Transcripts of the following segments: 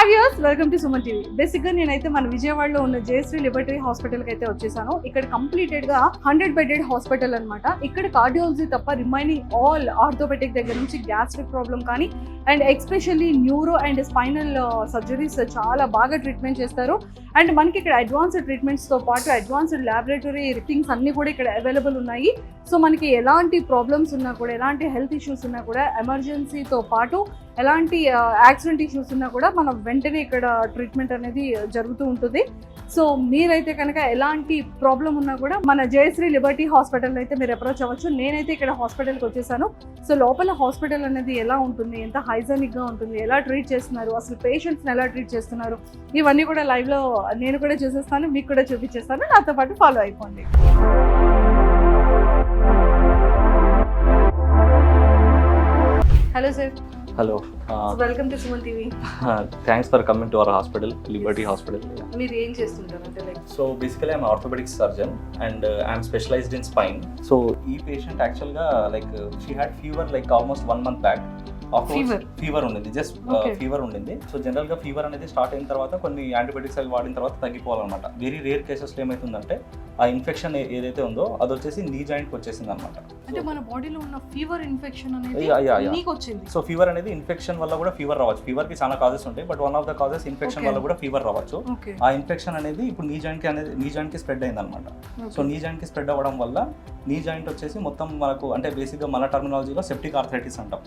Hi viewers, welcome to Suman TV. బేసిక్గా నేనైతే మన విజయవాడలో ఉన్న జయశ్రీ లిబర్టీ హాస్పిటల్కి అయితే వచ్చేసాను. ఇక్కడ కంప్లీటెడ్గా 100 బెడెడ్ హాస్పిటల్ అనమాట. ఇక్కడ కార్డియాలజీ తప్ప రిమైనింగ్ ఆల్ ఆర్థోపెటిక్ దగ్గర నుంచి గ్యాస్ట్రిక్ ప్రాబ్లం కానీ and especially neuro and spinal surgeries చాలా బాగా ట్రీట్మెంట్ చేస్తారు. అండ్ మనకి ఇక్కడ అడ్వాన్స్డ్ ట్రీట్మెంట్స్తో పాటు అడ్వాన్స్డ్ ల్యాబొరేటరీ థింగ్స్ అన్నీ కూడా ఇక్కడ అవైలబుల్ ఉన్నాయి. సో మనకి ఎలాంటి ప్రాబ్లమ్స్ ఉన్నా కూడా, ఎలాంటి హెల్త్ ఇష్యూస్ ఉన్నా కూడా, ఎమర్జెన్సీతో పాటు ఎలాంటి యాక్సిడెంట్ ఇష్యూస్ ఉన్నా కూడా మనం వెంటనే ఇక్కడ ట్రీట్మెంట్ అనేది జరుగుతూ ఉంటుంది. సో మీరైతే కనుక ఎలాంటి ప్రాబ్లం ఉన్నా కూడా మన జయశ్రీ లిబర్టీ హాస్పిటల్ అయితే మీరు అప్రోచ్ అవ్వచ్చు. నేనైతే ఇక్కడ హాస్పిటల్కి వచ్చేసాను. సో లోపల హాస్పిటల్ అనేది ఎలా ఉంటుంది, ఎంత హైజెనిక్గా ఉంటుంది, ఎలా ట్రీట్ చేస్తున్నారు, అసలు పేషెంట్స్ని ఎలా ట్రీట్ చేస్తున్నారు, ఇవన్నీ కూడా లైవ్లో నేను కూడా చూసేస్తాను, మీకు కూడా చూపించేస్తాను. నాతో పాటు ఫాలో అయిపోండి. Hello sir. Hello. Welcome to Suman TV. Thanks for coming to our hospital, Liberty Hospital. మీరు ఏం చేస్తుంటారు అంటే like? So basically I'm an orthopedic surgeon and I'm specialized in spine. So ee patient actually like she had fever like almost 1 month back. Fever ఉండింది, just fever ఉండింది. So జనరల్గా fever అనేది start అయిన తర్వాత కొన్ని యాంటీబయాటిక్స్ అవి వాడిన తర్వాత తగ్గిపోవాలన్నమాట. వెరీ రేర్ కేసెస్లో ఏమవుతుందంటే ఆ ఇన్ఫెక్షన్ ఏదైతే ఉందో అది వచ్చేసి నీ జాయింట్కి వచ్చేసింది అనమాట. అంటే మన బాడీలో ఉన్న ఫీవర్ ఇన్ఫెక్షన్ అనేది నీకు వచ్చింది. సో ఫీవర్ అనేది ఇన్ఫెక్షన్ వల్ల కూడా ఫీవర్ రావచ్చు. ఫీవర్కి చాలా కాజెస్ ఉంటాయి, but one of the causes infection వల్ల కూడా ఫీవర్ రావచ్చు. ఆ ఇన్ఫెక్షన్ అనేది ఇప్పుడు నీ జాయింట్కి స్ప్రెడ్ అయింది అనమాట. సో నీ జాయింట్కి స్ప్రెడ్ అవ్వడం వల్ల నీ జాయింట్ వచ్చేసి మొత్తం మనకు అంటే బేసిక్గా మన టర్మినాలజీలో సెప్టిక్ ఆర్థరైటిస్ అంటాం.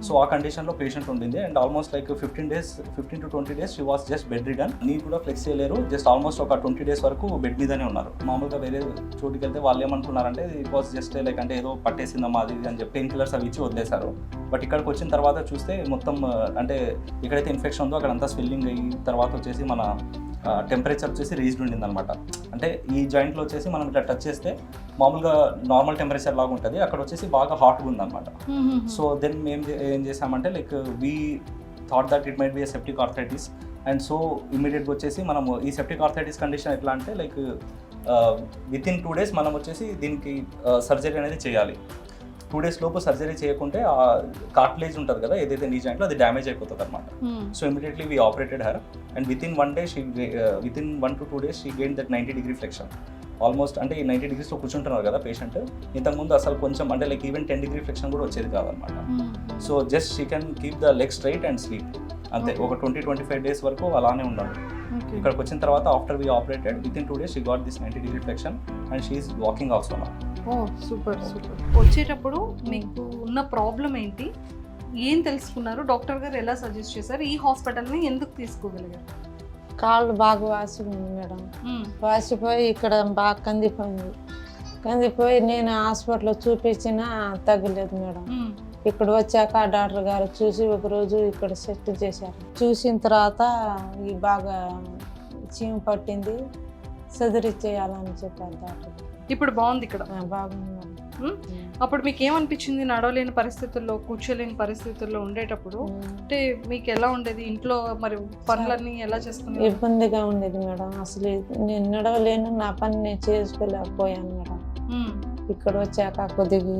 సో ఆ కండిషన్లో పేషెంట్ ఉండింది and almost like 15 to 20 days she was just bed ridden. నీ కూడా ఫ్లెక్స్ చేయలేరు, జస్ట్ ఆల్మోస్ట్ ఒక 20 days వరకు బెడ్ మీదనే ఉన్నారు. మామూలుగా వేరే చోటుకి వెళ్తే వాళ్ళు ఏమనుకున్నారంటే ఇట్ వాస్ జస్ట్ లైక్ అంటే ఏదో పట్టేసిందమ్మా అది అని చెప్పి పెయిన్ కిల్లర్స్ అవి ఇచ్చి వదిలేశారు. బట్ ఇక్కడికి వచ్చిన తర్వాత చూస్తే మొత్తం అంటే ఎక్కడైతే ఇన్ఫెక్షన్ ఉందో అక్కడంతా స్వెల్లింగ్ అయ్యి తర్వాత వచ్చేసి మన టెంపరేచర్ వచ్చేసి రీజ్డ్ ఉండింది అనమాట. అంటే ఈ జాయింట్లో వచ్చేసి మనం ఇట్లా టచ్ చేస్తే మామూలుగా నార్మల్ టెంపరేచర్ లాగా ఉంటుంది, అక్కడ వచ్చేసి బాగా హాట్గా ఉందన్నమాట. సో దెన్ మేము ఏం చేసామంటే like we thought that it might be a septic arthritis. And so ఇమీడియట్గా వచ్చేసి మనము ఈ సెప్టిక్ ఆర్థరైటిస్ కండిషన్ ఎట్లా అంటే లైక్ విత్ ఇన్ 2 days మనం వచ్చేసి దీనికి సర్జరీ అనేది చేయాలి. 2 days లోపు సర్జరీ చేయకుంటే ఆ కార్టిలేజ్ ఉంటుంది కదా ఏదైతే నీ జాయింట్లో అది డ్యామేజ్ అయిపోతుంది అనమాట. So immediately we operated her and with in 1 day with in 1 to 2 days she gain that 90-degree flexion. Almost అంటే ఈ 90 degreesలో కూర్చుంటున్నారు కదా పేషెంట్, ఇంతకుముందు అసలు కొంచెం అంటే లైక్ ఈవెన్ 10-degree ఫ్లెక్షన్ కూడా వచ్చేది కాదనమాట. So just she can keep the leg straight and sleep అంతే. ఒక 20-25 days వరకు అలానే ఉండాలి. ఇక్కడికి వచ్చిన తర్వాత after we operated with in 2 days she got this 90-degree flexion and she is walking also now. Oh super super. వచ్చేటప్పుడు మీకు ఉన్న ప్రాబ్లం ఏంటి, ఏం తెలుసుకున్నారు, డాక్టర్ గారు ఎలా సజెస్ట్ చేశారు, ఈ హాస్పిటల్ని ఎందుకు తీసుకోగలిగారు? కాళ్ళు బాగా వాసిపోయింది మేడం. వాసిపోయి ఇక్కడ బాగా కందిపోయి నేను హాస్పిటల్లో చూపించినా తగ్గలేదు మేడం. ఇక్కడ వచ్చాక డాక్టర్ గారు చూసి ఒకరోజు ఇక్కడ సెట్ చేశారు. చూసిన తర్వాత ఈ బాగా చీమ పట్టింది, సర్జరీ చేయాలని చెప్పారు డాక్టర్. ఇప్పుడు బాగుంది ఇక్కడ? బాగుంది. అప్పుడు మీకు ఏమనిపించింది నడవలేని పరిస్థితుల్లో, కూర్చోలేని పరిస్థితుల్లో ఉండేటప్పుడు? అంటే మీకు ఎలా ఉండేది ఇంట్లో, మరి పనులన్నీ ఎలా చేసుకున్నారు? ఇబ్బందిగా ఉండేది మేడం. అసలు నేను నడవలేను, నా పని నేను చేసుకోలేకపోయాను మేడం. ఇక్కడ వచ్చాక కొద్దిగా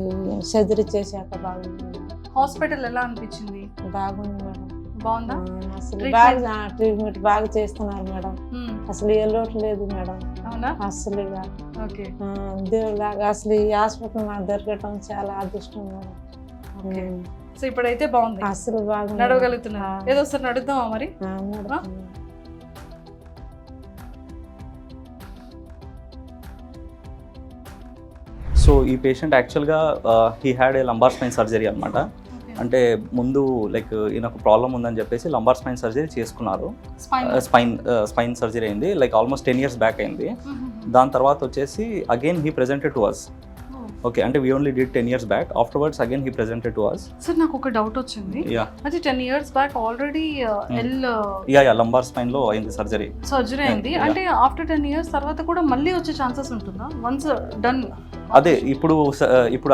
సర్జరీ చేశాక బాగుంది. హాస్పిటల్ ఎలా అనిపించింది? బాగుంది మేడం. బాగుందా? అసలు బాగా ట్రీట్మెంట్ బాగా చేస్తున్నారు మేడం. అసలు ఏ లోటు లేదు మేడం. అవునా? అసలు దేవులాగా అసలు ఈ హాస్పిటల్ నాకు దొరకటం చాలా అదృష్టం మేడం. సో ఇప్పుడైతే బాగుంది, అసలు బాగా నడవగలుగుతున్నా. ఏదో ఒకసారి నడుద్దామా మరి? సో ఈ పేషెంట్ యాక్చువల్గా he had a lumbar spine surgery అనమాట. అంటే ముందు లైక్ ఈయనకు ప్రాబ్లం ఉందని చెప్పేసి లంబార్ స్పైన్ సర్జరీ చేసుకున్నారు. స్పైన్ సర్జరీ అయింది లైక్ ఆల్మోస్ట్ 10 years బ్యాక్ అయింది. దాని తర్వాత వచ్చేసి again he presented to us. Okay, అంటే we only did 10 years back. Afterwards again he presented to us. Sir నాకు ఒక డౌట్ వచ్చింది. అంటే 10 years బ్యాక్ ఆల్రెడీ లంబార్ స్పైన్ లో అయింది సర్జరీ అయింది. అంటే ఆఫ్టర్ 10 years తర్వాత కూడా మళ్ళీ వచ్చే ఛాన్సెస్ ఉంటుందా వన్స్ డన్? అదే ఇప్పుడు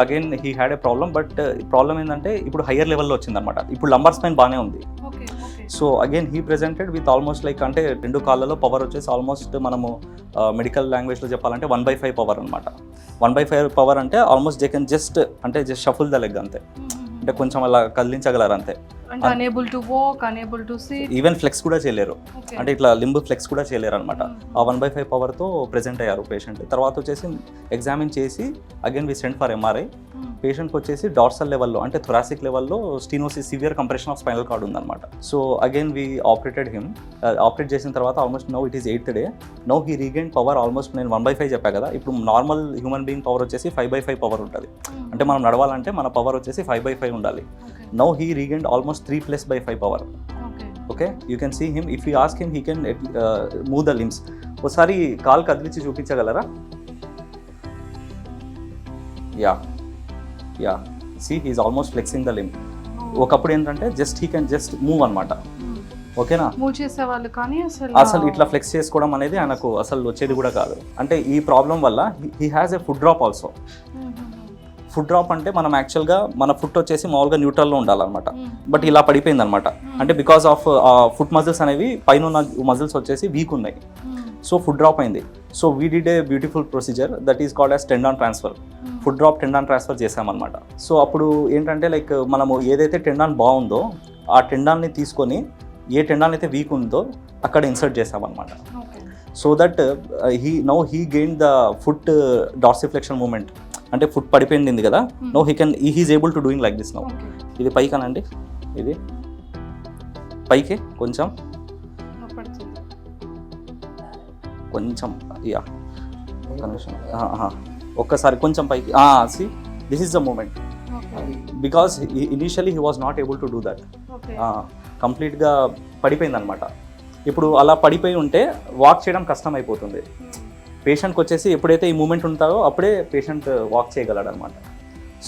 again he had A problem, but problem ఏంటంటే ఇప్పుడు హయ్యర్ లెవెల్లో వచ్చింది అనమాట. ఇప్పుడు లంబార్ స్పైన్ బాగానే ఉంది. So again he presented with almost like అంటే 2 కాళ్ళలో పవర్ వచ్చేసి ఆల్మోస్ట్ మనము మెడికల్ లాంగ్వేజ్లో చెప్పాలంటే 1/5 పవర్ అనమాట. 1/5 పవర్ అంటే almost they can just shuffle the leg అంతే, అంటే కొంచెం అలా కదిలించగలరు అంతే. అంటే unable to walk, unable to sit, even flex కూడా చేయలేరు. అంటే ఇట్లా లింబ్ ఫ్లెక్స్ కూడా చేయలేరు అనమాట. ఆ 1/5 పవర్తో ప్రెజెంట్ అయ్యారు పేషెంట్. తర్వాత వచ్చేసి ఎగ్జామిన్ చేసి again we send for MRI. పేషెంట్కి వచ్చేసి డార్సల్ లెవెల్లో అంటే థొరాసిక్ లెవెల్లో stenosis, severe compression of spinal cord ఉందన్నమాట. So again we operated him. Operate చేసిన తర్వాత almost now it is 8th day. Now he regain power almost నేను 1/5 చెప్పా కదా, ఇప్పుడు నార్మల్ హ్యూమన్ బీయింగ్ పవర్ వచ్చేసి 5/5 పవర్ ఉంటుంది. అంటే మనం నడవాలంటే మన పవర్ వచ్చేసి 5/5 ఉండాలి. Now he regain almost 3+/5 power. Okay, you can see him. If you ask him he can move the limbs. ఒకసారి కాల్ కదిలించి చూపించగలరా? Yeah see he is almost flexing the limb. ఒకప్పుడు ఏంటంటే just he can just move అనమాట. ఓకేనా, move చేసేవాళ్ళు, కానీ అసలు ఇట్లా ఫ్లెక్స్ చేసుకోవడం అనేది ఆయనకు అసలు వచ్చేది కూడా కాదు. అంటే ఈ ప్రాబ్లం వల్ల he has a food drop also. Food drop అంటే మనం యాక్చువల్గా మన ఫుట్ వచ్చేసి మామూలుగా న్యూట్రల్లో ఉండాలన్నమాట. బట్ ఇలా పడిపోయింది అనమాట. అంటే బికాస్ ఆఫ్ ఫుట్ మజిల్స్ అనేవి పైన ఉన్న మజిల్స్ వచ్చేసి వీక్ ఉన్నాయి. సో ఫుడ్ డ్రాప్ అయింది. So we did a beautiful procedure that is called as tendon transfer. Food drop tendon transfer చేసామన్నమాట. సో అప్పుడు ఏంటంటే లైక్ మనము ఏదైతే టెండాన్ బాగుందో ఆ టెండాన్ని తీసుకొని ఏ టెండాన్ అయితే వీక్ ఉందో అక్కడ ఇన్సర్ట్ చేసామన్నమాట. So that he gain the foot dorsiflexion movement. అంటే ఫుట్ పడిపోయింది కదా, no he is able to doing like this now. ఇది పైకనండి, ఇది పైకి కొంచెం యా ఒక్కసారి కొంచెం పైకి. See this is the movement. Because initially he was not able to do that. కంప్లీట్గా పడిపోయింది అనమాట. ఇప్పుడు అలా పడిపోయి ఉంటే వాక్ చేయడం కష్టం అయిపోతుంది. పేషెంట్కి వచ్చేసి ఎప్పుడైతే ఈ మూమెంట్ ఉంటారో అప్పుడే పేషెంట్ వాక్ చేయగలడు అనమాట.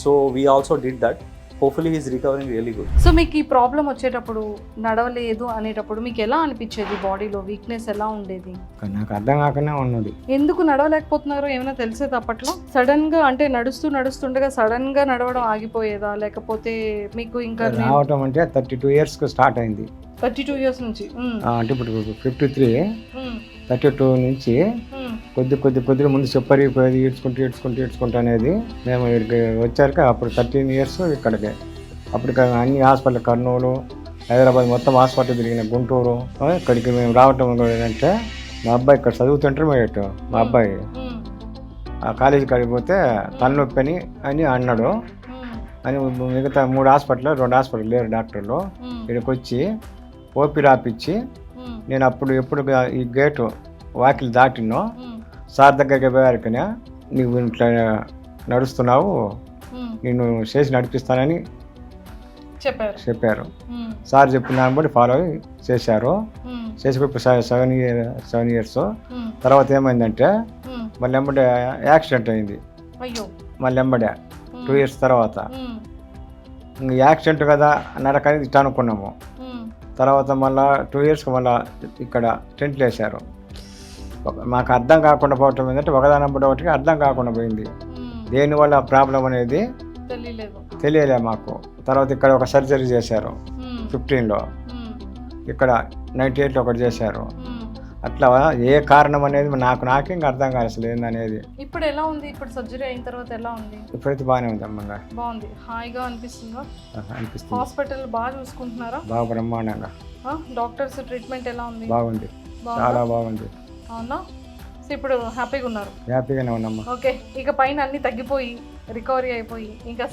So we also did that. Hopefully he's recovering really good. So మీకు ఈ ప్రాబ్లం వచ్చేటప్పుడు నడవలేదు అనేటప్పుడు మీకు ఎలా అనిపించేది? బాడీలో వీక్నెస్ ఎలా ఉండేది? నాకు అర్థం కాకనే ఉన్నది. ఎందుకు నడవలేకపోతున్నారో ఏమైనా తెలిసేది అప్పట్లో? సడన్ గా అంటే నడుస్తుండగా సడన్ గా నడవడం ఆగిపోయేదా, లేకపోతే మీకు ఇంకా రావటం అంటే 32 years స్టార్ట్ అయింది. 32 years నుంచి అంటే ఇప్పుడు 53, 32 నుంచి కొద్ది ముందు చెప్పరిపోయేది, ఏడ్చుకుంటూ అనేది. మేము ఇక్కడికి వచ్చాక అప్పుడు 13 years ఇక్కడికి. అప్పుడు అన్ని హాస్పిటల్, కర్నూలు, హైదరాబాద్ మొత్తం హాస్పిటల్ తిరిగిన, గుంటూరు. ఇక్కడికి మేము రావటం ఏంటంటే మా అబ్బాయి ఇక్కడ చదువుతుంటే మా అబ్బాయి ఆ కాలేజీకి వెళ్ళిపోతే తలనొప్పి అని అన్నాడు. అని మిగతా 3 హాస్పిటల్, 2 హాస్పిటల్ లేరు డాక్టర్లు. ఇక్కడికి వచ్చి ఓపీ రాపిచ్చి నేను అప్పుడు ఎప్పుడు ఈ గేటు వాకిలు దాటినో సార్ దగ్గరికి పోయారుకనే నీవు ఇట్లా నడుస్తున్నావు, నేను చేసి నడిపిస్తానని చెప్పారు. సార్ చెప్పిన దాన్ని బట్టి ఫాలో చేశారు. చేసిపోయి 7 years. తర్వాత ఏమైందంటే మళ్ళీ ఎంబడే యాక్సిడెంట్ అయింది. మళ్ళీ ఎంబడే 2 years తర్వాత ఇంక యాక్సిడెంట్ కదా నరకని ఇట్లా అనుకున్నాము. తర్వాత మళ్ళీ 2 yearsకి మళ్ళీ ఇక్కడ టెంట్లు వేశారు. మాకు అర్థం కాకుండా పోవటం ఏంటంటే ఒకదానప్పుడు ఒకటికి అర్థం కాకుండా పోయింది. దేనివల్ల ప్రాబ్లం అనేది తెలియలే మాకు. తర్వాత ఇక్కడ ఒక సర్జరీ చేశారు 15లో, ఇక్కడ 98లో ఒకటి చేశారు. అట్లా ఏ కారణం అనేది నాకే ఇంకా అర్థం కాదు అసలు ఏందనేది. ఇప్పుడు ఎలా ఉంది? ఇప్పుడు సర్జరీ అయిన తర్వాత ఎలా ఉంది? ఇప్పుడైతే బాగానే ఉంది అమ్మగా. బాగుంది, హాయిగా అనిపిస్తుందా? అనిపిస్తుంది. హాస్పిటల్ బాగా చూసుకుంటున్నారా? బాగా బ్రహ్మాండంగా. డాక్టర్స్ ట్రీట్మెంట్ ఎలా ఉంది? బాగుంది, చాలా బాగుంది. అవునా? సో ఇప్పుడు హ్యాపీగా ఉన్నారు? హ్యాపీగానే ఉన్నామ్మా. ఓకే, ఇక పైన అన్ని తగ్గిపోయి రికవరీ అయిపోయి ఇంకా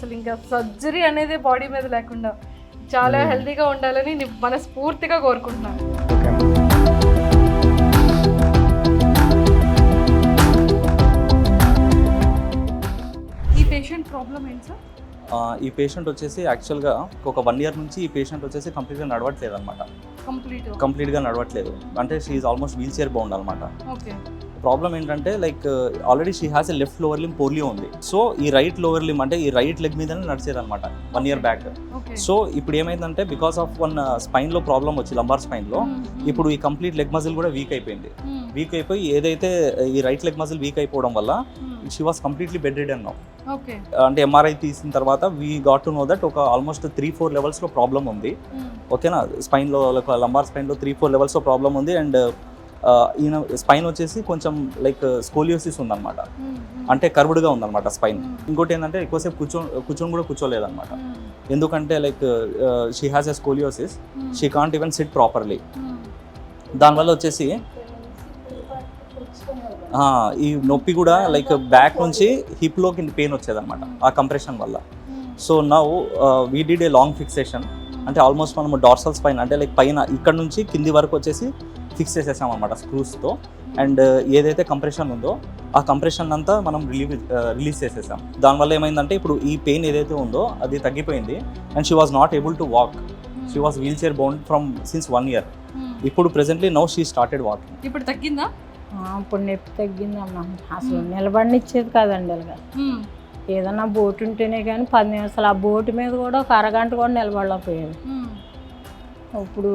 సర్జరీ అనేది బాడీ మీద లేకుండా చాలా హెల్తీగా ఉండాలని మనస్ఫూర్తిగా కోరుకుంటున్నాను. ఈ పేషెంట్ ప్రాబ్లం ఏంటి సార్? ఈ పేషెంట్ వచ్చేసి యాక్చువల్గా ఒక 1 year నుంచి ఈ పేషెంట్ వచ్చేసి కంప్లీట్గా నడవట్లేదు అనమాట. కంప్లీట్గా నడవట్లేదు అంటే she is almost wheelchair bound అనమాట. ప్రాబ్లం ఏంటంటే like already she has a left lower limb polio ఉంది. సో ఈ రైట్ లోవర్ లిమ్ అంటే ఈ రైట్ లెగ్ మీదనే నడిచేది అనమాట 1 year బ్యాక్. సో ఇప్పుడు ఏమైందంటే బికాస్ ఆఫ్ స్పైన్లో ప్రాబ్లం వచ్చి లంబార్ స్పైన్లో ఇప్పుడు ఈ కంప్లీట్ లెగ్ మజిల్ కూడా వీక్ అయిపోయింది. వీక్ అయిపోయి ఏదైతే ఈ రైట్ లెగ్ మజిల్ వీక్ అయిపోవడం వల్ల she was completely bed ridden now. అంటే ఎంఆర్ఐ తీసిన తర్వాత we got to know that ఒక ఆల్మోస్ట్ 3-4 levelsలో ప్రాబ్లం ఉంది. ఓకేనా, స్పైన్లో లంబార్ స్పైన్లో 3-4 levelsలో ప్రాబ్లం ఉంది. అండ్ ఈయన స్పైన్ వచ్చేసి కొంచెం లైక్ స్కోలియోసిస్ ఉందన్నమాట, అంటే కర్వ్డ్గా ఉందన్నమాట స్పైన్. ఇంకోటి ఏంటంటే ఎక్కువసేపు కూర్చొని కూడా కూర్చోలేదన్నమాట, ఎందుకంటే like she has a scoliosis, she can't even SIT properly. దానివల్ల వచ్చేసి ఈ నొప్పి కూడా లైక్ బ్యాక్ నుంచి హిప్లోకి పెయిన్ వచ్చేదన్నమాట ఆ కంప్రెషన్ వల్ల. So now we did a long fixation, అంటే ఆల్మోస్ట్ మనము డార్సల్ స్పైన్ అంటే లైక్ పైన ఇక్కడ నుంచి కింది వరకు వచ్చేసి ఫిక్స్ చేసేసాం అనమాట స్క్రూస్తో. అండ్ ఏదైతే కంప్రెషన్ ఉందో ఆ కంప్రెషన్ అంతా మనం రిలీజ్ చేసేసాం. దానివల్ల ఏమైందంటే ఇప్పుడు ఈ పెయిన్ ఏదైతే ఉందో అది తగ్గిపోయింది. And she was not able to walk, she was wheelchair bound from since 1 year. ఇప్పుడు presently now she started walking. ఇప్పుడు తగ్గిందా? ఇప్పుడు నొప్పి తగ్గిందమ్మా. అసలు నిలబడినిచ్చేది కాదండి అలాగా. ఏదన్నా బోటు ఉంటేనే కానీ 10 నిమిషాలు ఆ బోటు మీద కూడా ఒక అరగంట కూడా నిలబడలేకపోయేది. ఇప్పుడు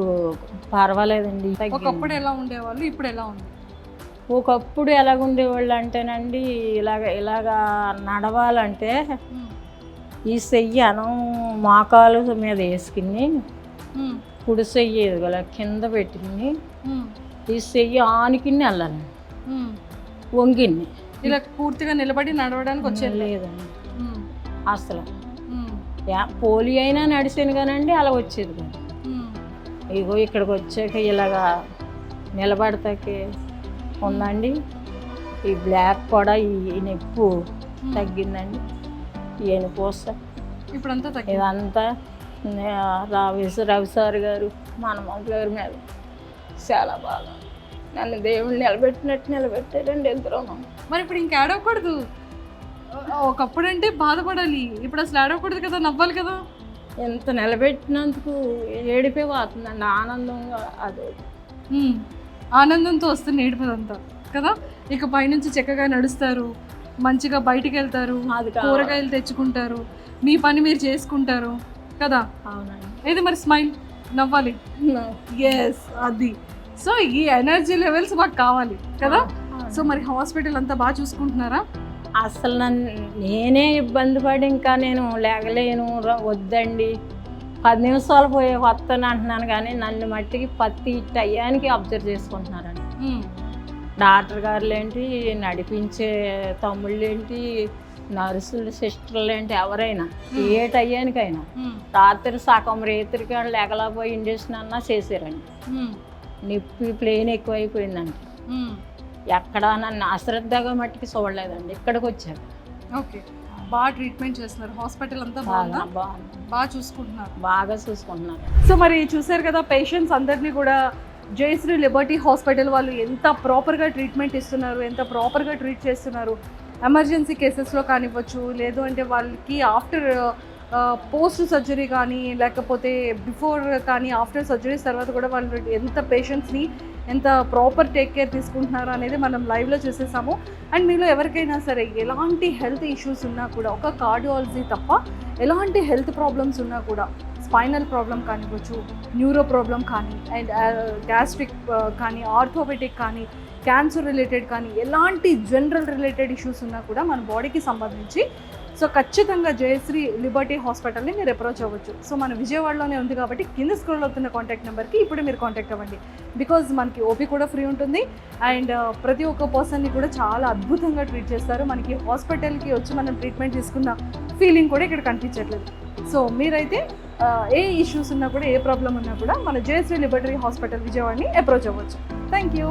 పర్వాలేదండి. ఒకప్పుడు ఎలా ఉండేవాళ్ళు, ఇప్పుడు ఎలా ఉంది? ఒకప్పుడు ఎలాగుండేవాళ్ళు అంటేనండి, ఇలాగా నడవాలంటే ఈ చెయ్యి అనం మోకాలు మీద వేసుకుని కుడి చెయ్యి ఎదుగల కింద పెట్టుకుని ఈ చెయ్యి ఆనుకుని వెళ్ళాలి, వంగిన్ని ఇలా పూర్తిగా నిలబడి నడవడానికి వచ్చేది లేదండి అసలు. పోలియో అయినా నడిచాను కానండి అలా వచ్చేది కాదు. ఇగో ఇక్కడికి వచ్చాక ఇలాగా నిలబడతాకే ఉందండి. ఈ బ్లాక్ కూడా ఈ నొప్పి తగ్గిందండి. ఈ ఎనుకోస ఇప్పుడంతా ఇదంతా రవి సార్ గారు మనమంత్రి గారి మీద చాలా బాగా నన్ను దేవుళ్ళు నిలబెట్టినట్టు నిలబెట్టారండి ఇద్దరు. మరి ఇప్పుడు ఇంక ఏడవకూడదు. ఒకప్పుడు అంటే బాధపడాలి, ఇప్పుడు అసలు ఏడవకూడదు కదా, నవ్వాలి కదా. ఎంత నిలబెట్టినందుకు ఏడిపే పోతుందండి ఆనందంగా. అదే ఆనందంతో వస్తుంది ఏడిపోదంతా కదా. ఇక పైనుంచి చక్కగా నడుస్తారు, మంచిగా బయటికి వెళ్తారు, కూరగాయలు తెచ్చుకుంటారు, మీ పని మీరు చేసుకుంటారు కదా. అవునండి. ఏది మరి స్మైల్, నవ్వాలి. ఎస్, అది. సో ఈ ఎనర్జీ లెవెల్స్ మాకు కావాలి కదా. సో మరి హాస్పిటల్ అంతా బాగా చూసుకుంటున్నారా? అసలు నేనే ఇబ్బంది పడి ఇంకా నేను లేగలేను, వద్దండి 10 నిమిషాలు పోయే వస్తాను అంటున్నాను, కానీ నన్ను మట్టికి ప్రతి టయానికి అబ్జర్వ్ చేసుకుంటున్నారండి. డాక్టర్ గారులు ఏంటి, నడిపించే తమ్ముళ్ళు ఏంటి, నర్సులు సిస్టర్లు ఏంటి, ఎవరైనా ఏ టయానికైనా రాత్రి సగం రేత్రికి లేకలేకపోయి ఇంజక్షన్ అన్నా చేశారండి. నొప్పి ప్లేన్ ఎక్కువైపోయిందండి. ఎక్కడ నన్ను అశ్రద్ధగా మట్టికి చూడలేదండి. ఇక్కడికి వచ్చారు. ఓకే, బాగా ట్రీట్మెంట్ చేస్తున్నారు. హాస్పిటల్ అంతా బాగా బాగా చూసుకుంటున్నారు. బాగా చూసుకుంటున్నారు. సో మరి చూసారు కదా, పేషెంట్స్ అందరినీ కూడా జయశ్రీ లిబర్టీ హాస్పిటల్ వాళ్ళు ఎంత ప్రాపర్గా ట్రీట్మెంట్ ఇస్తున్నారు, ఎంత ప్రాపర్గా ట్రీట్ చేస్తున్నారు. ఎమర్జెన్సీ కేసెస్లో కానివ్వచ్చు, లేదు అంటే వాళ్ళకి ఆఫ్టర్ పోస్ట్ సర్జరీ కానీ, లేకపోతే బిఫోర్ కానీ, ఆఫ్టర్ సర్జరీస్ తర్వాత కూడా వాళ్ళు ఎంత పేషెంట్స్ని ఎంత ప్రాపర్ టేక్ కేర్ తీసుకుంటున్నారు అనేది మనం లైవ్లో చూసేసాము. అండ్ మీలో ఎవరికైనా సరే ఎలాంటి హెల్త్ ఇష్యూస్ ఉన్నా కూడా, ఒక కార్డియాలజీ తప్ప ఎలాంటి హెల్త్ ప్రాబ్లమ్స్ ఉన్నా కూడా, స్పైనల్ ప్రాబ్లం కానివ్వచ్చు, న్యూరో ప్రాబ్లం కానీ, అండ్ గ్యాస్ట్రిక్ కానీ, ఆర్థోపెటిక్ కానీ, క్యాన్సర్ రిలేటెడ్ కానీ, ఎలాంటి జనరల్ రిలేటెడ్ ఇష్యూస్ ఉన్నా కూడా మన బాడీకి సంబంధించి సో ఖచ్చితంగా జయశ్రీ లిబర్టీ హాస్పిటల్ని మీరు అప్రోచ్ అవ్వచ్చు. సో మన విజయవాడలోనే ఉంది కాబట్టి కింద స్క్రోల్ అవుతున్న కాంటాక్ట్ నెంబర్కి ఇప్పుడు మీరు కాంటాక్ట్ అవ్వండి. బికాజ్ మనకి ఓపీ కూడా ఫ్రీ ఉంటుంది. అండ్ ప్రతి ఒక్క పర్సన్ని కూడా చాలా అద్భుతంగా ట్రీట్ చేస్తారు. మనకి హాస్పిటల్కి వచ్చి మనం ట్రీట్మెంట్ తీసుకున్న ఫీలింగ్ కూడా ఇక్కడ కనిపించట్లేదు. సో మీరైతే ఏ ఇష్యూస్ ఉన్నా కూడా, ఏ ప్రాబ్లం ఉన్నా కూడా మన జయశ్రీ లిబర్టీ హాస్పిటల్ విజయవాడని అప్రోచ్ అవ్వచ్చు. Thank you.